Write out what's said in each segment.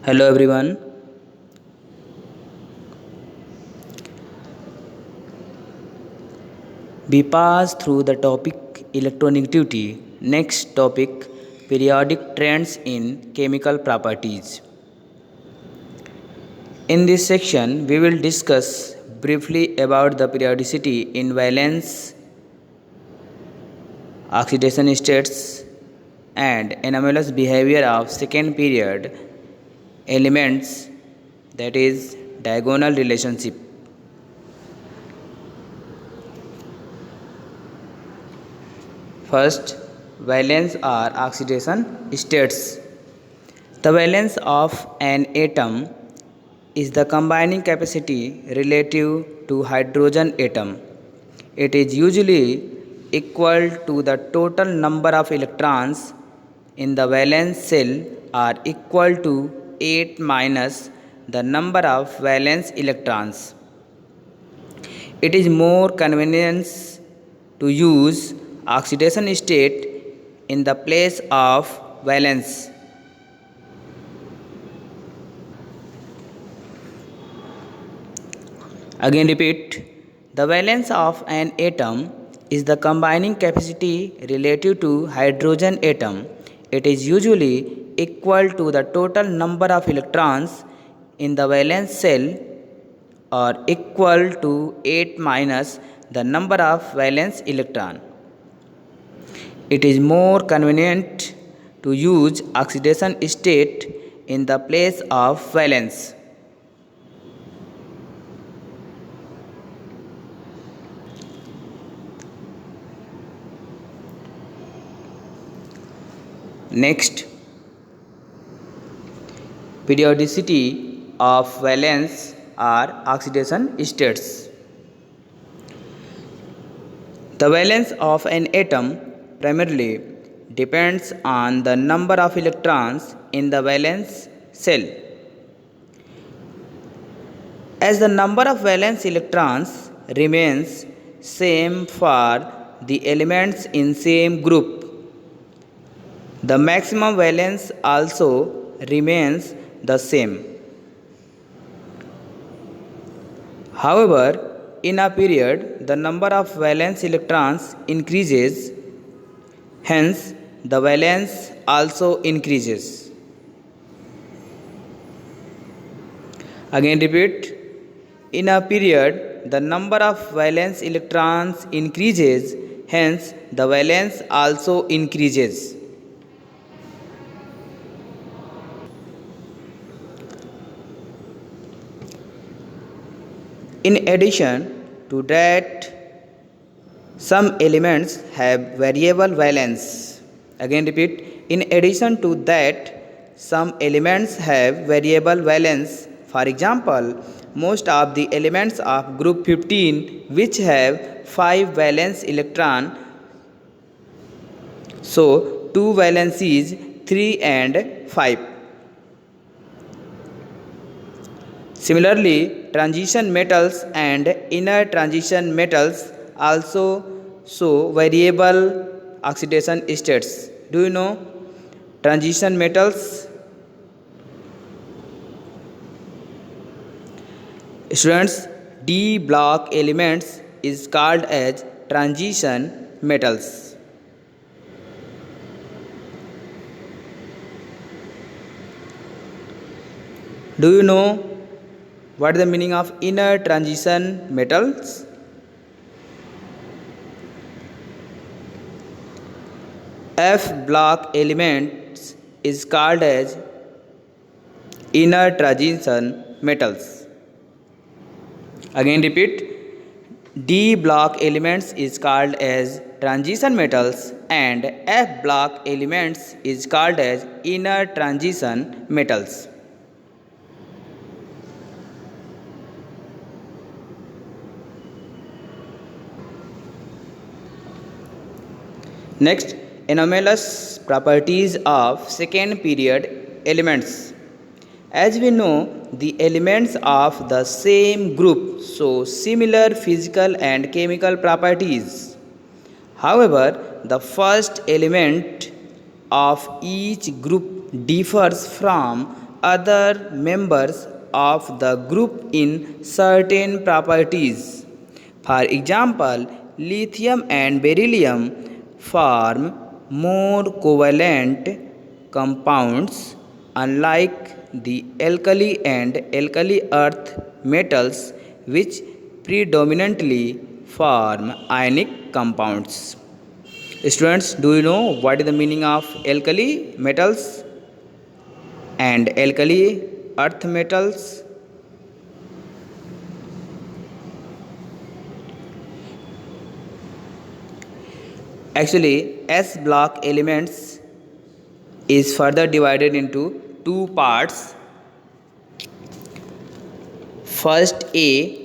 Hello everyone. We pass through the topic electronegativity. Next topic periodic trends in chemical properties. In this section, we will discuss briefly about the periodicity in valence, oxidation states, and anomalous behavior of second period elements, that is diagonal relationship. First, valence or oxidation states. The valence of an atom is the combining capacity relative to hydrogen atom. It is usually equal to the total number of electrons in the valence shell or equal to 8 minus the number of valence electrons. It is more convenient to use oxidation state in the place of valence. Again repeat, the valence of an atom is the combining capacity relative to hydrogen atom. It is usually equal to the total number of electrons in the valence shell or equal to 8 minus the number of valence electron. It is more convenient to use oxidation state in the place of valence. Next, periodicity of valence or oxidation states. The valence of an atom primarily depends on the number of electrons in the valence shell. As the number of valence electrons remains same for the elements in same group, the maximum valence also remains the same. However, in a period, the number of valence electrons increases, hence, the valence also increases. Again, repeat. In a period, the number of valence electrons increases, hence, the valence also increases. In addition to that, some elements have variable valence. Again repeat, in addition to that, some elements have variable valence. For example, most of the elements of group 15 which have 5 valence electron, so 2 valences 3 and 5. Similarly, transition metals and inner transition metals also show variable oxidation states. Do you know transition metals? Students, D block elements is called as transition metals. Do you know what is the meaning of inner transition metals? F block elements is called as inner transition metals. Again repeat, D block elements is called as transition metals and F block elements is called as inner transition metals. Next, anomalous properties of second period elements. As we know, the elements of the same group show similar physical and chemical properties. However, the first element of each group differs from other members of the group in certain properties. For example, lithium and beryllium form more covalent compounds, unlike the alkali and alkali earth metals, which predominantly form ionic compounds. Students, do you know what is the meaning of alkali metals and alkali earth metals? Actually, S block elements is further divided into two parts. First A,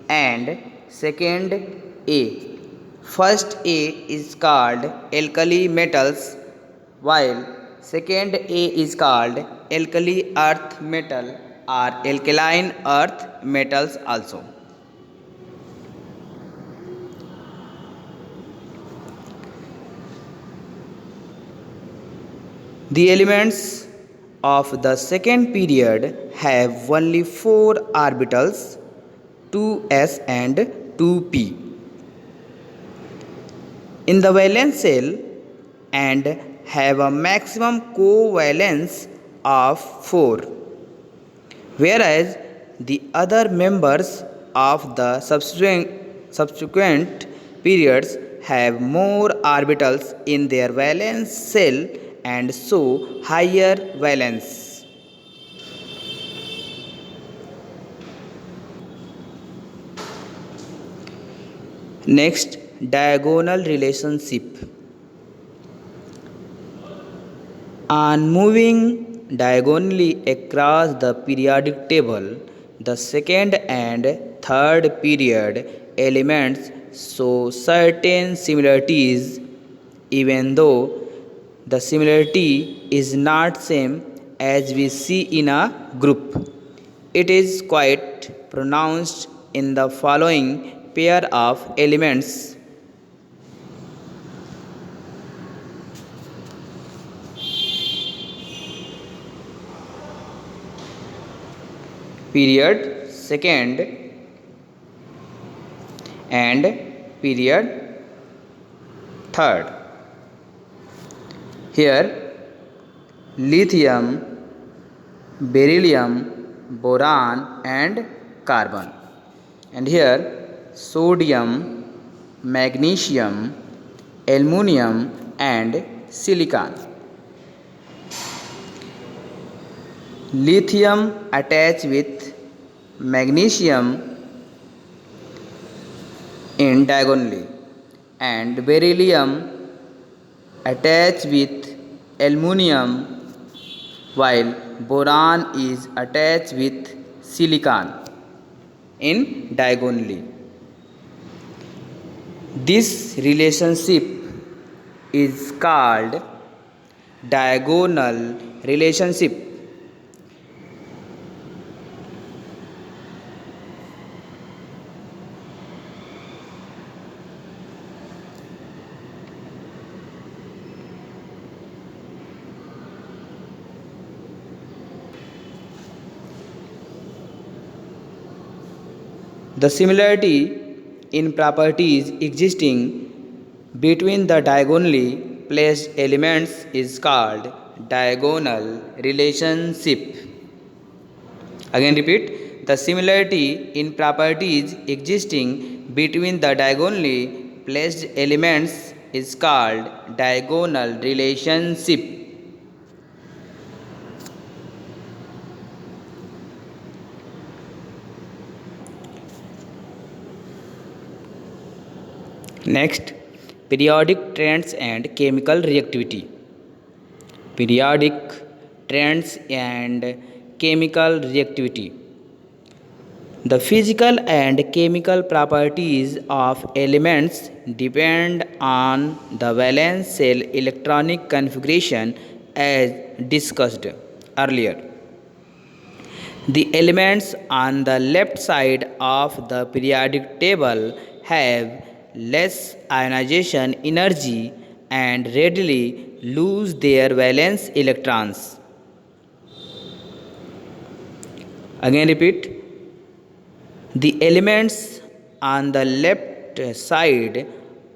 and second A. First A is called alkali metals, while second A is called alkali earth metal or alkaline earth metals also. The elements of the second period have only 4 orbitals, 2s and 2p, in the valence shell and have a maximum covalence of 4, whereas the other members of the subsequent periods have more orbitals in their valence shell and show higher valence. Next, diagonal relationship. On moving diagonally across the periodic table, the second and third period elements show certain similarities, even though the similarity is not same as we see in a group. It is quite pronounced in the following pair of elements: period second and period third. Here lithium, beryllium, boron and carbon, and here sodium, magnesium, aluminum and silicon. Lithium attached with magnesium in diagonally, and beryllium attached with aluminum, while boron is attached with silicon in diagonally. This relationship is called diagonal relationship. The similarity in properties existing between the diagonally placed elements is called diagonal relationship. Again repeat, the similarity in properties existing between the diagonally placed elements is called diagonal relationship. Next, periodic trends and chemical reactivity. Periodic trends and chemical reactivity. The physical and chemical properties of elements depend on the valence shell electronic configuration as discussed earlier. The elements on the left side of the periodic table have less ionization energy and readily lose their valence electrons. Again repeat. The elements on the left side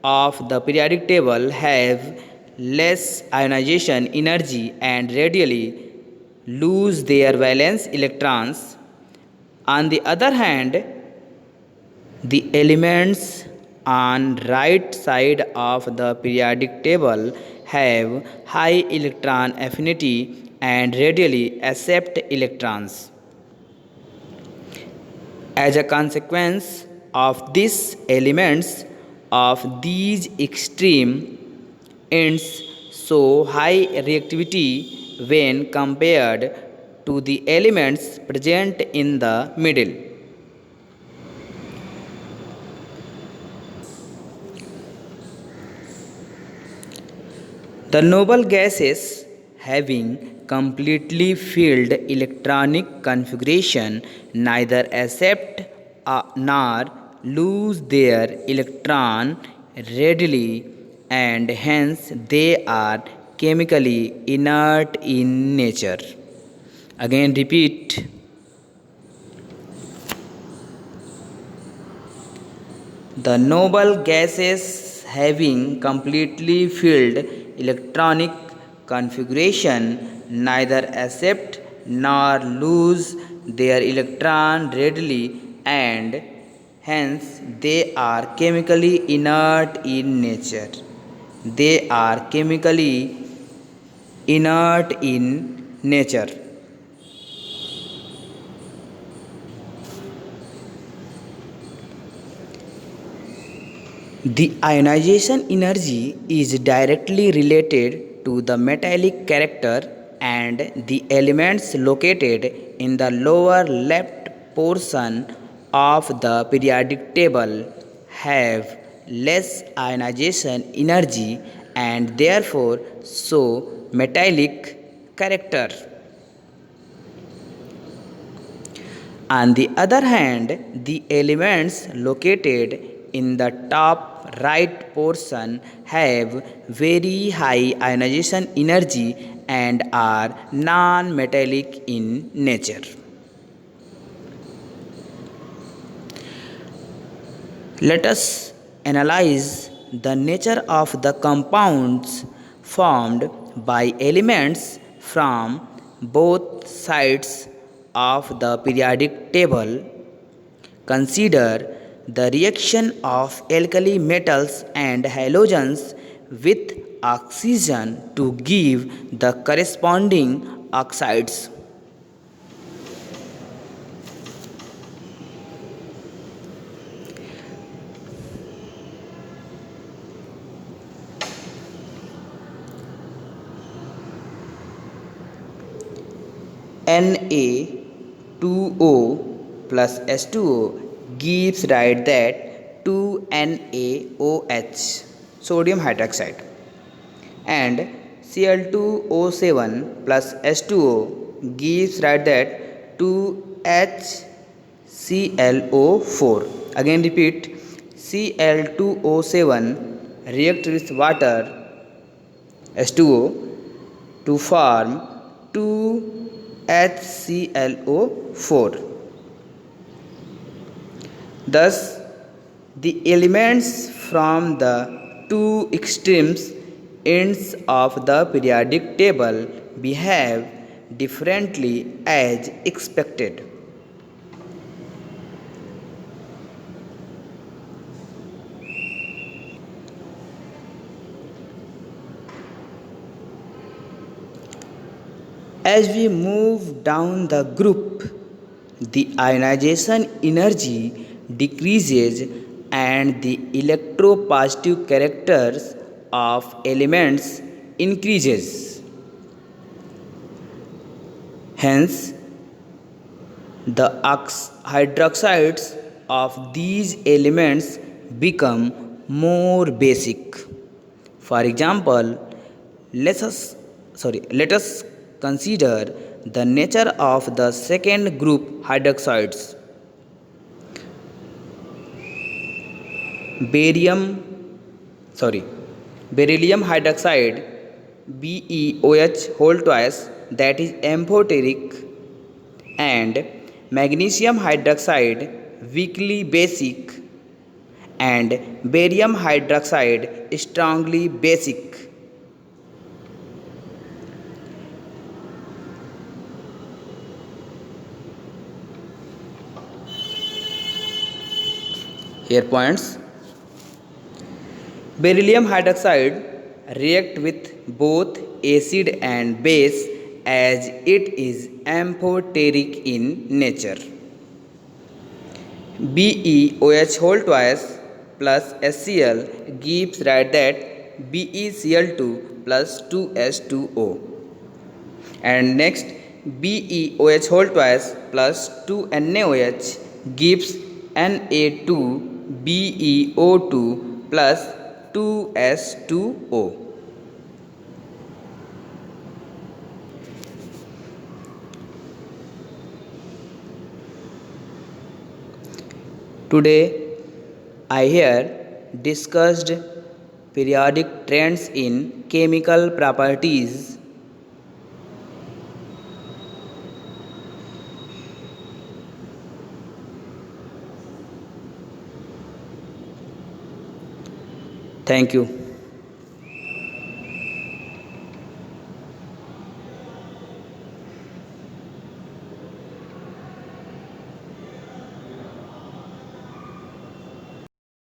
of the periodic table have less ionization energy and readily lose their valence electrons. On the other hand, the elements on right side of the periodic table have high electron affinity and readily accept electrons. As a consequence of this, elements of these extreme ends show high reactivity when compared to the elements present in the middle. The noble gases having completely filled electronic configuration neither accept nor lose their electron readily, and hence they are chemically inert in nature. Again repeat. The noble gases having completely filled electronic configuration neither accept nor lose their electron readily, and hence they are chemically inert in nature. They are chemically inert in nature. The ionization energy is directly related to the metallic character, and the elements located in the lower left portion of the periodic table have less ionization energy and therefore show metallic character. On the other hand, the elements located in the top right portion have very high ionization energy and are non-metallic in nature. Let us analyze the nature of the compounds formed by elements from both sides of the periodic table. Consider the reaction of alkali metals and halogens with oxygen to give the corresponding oxides. Na2O plus H2O gives right that 2NaOH sodium hydroxide, and Cl2O7 plus H2O gives right that 2HClO4. Again repeat. Cl2O7 react with water H2O to form 2HClO4. Thus, the elements from the two extremes ends of the periodic table behave differently as expected. As we move down the group, the ionization energy decreases and the electropositive characters of elements increases. Hence, the hydroxides of these elements become more basic. For example, let us consider the nature of the second group hydroxides. Beryllium hydroxide BeOH whole twice, that is amphoteric, and magnesium hydroxide weakly basic, and barium hydroxide strongly basic. Here points: beryllium hydroxide react with both acid and base as it is amphoteric in nature. BeOH whole twice plus HCl gives right that BeCl2 plus 2H2O. And next, BeOH whole twice plus 2NaOH gives Na2BeO2 plus 2S2O. Today I here discussed periodic trends in chemical properties. Thank you.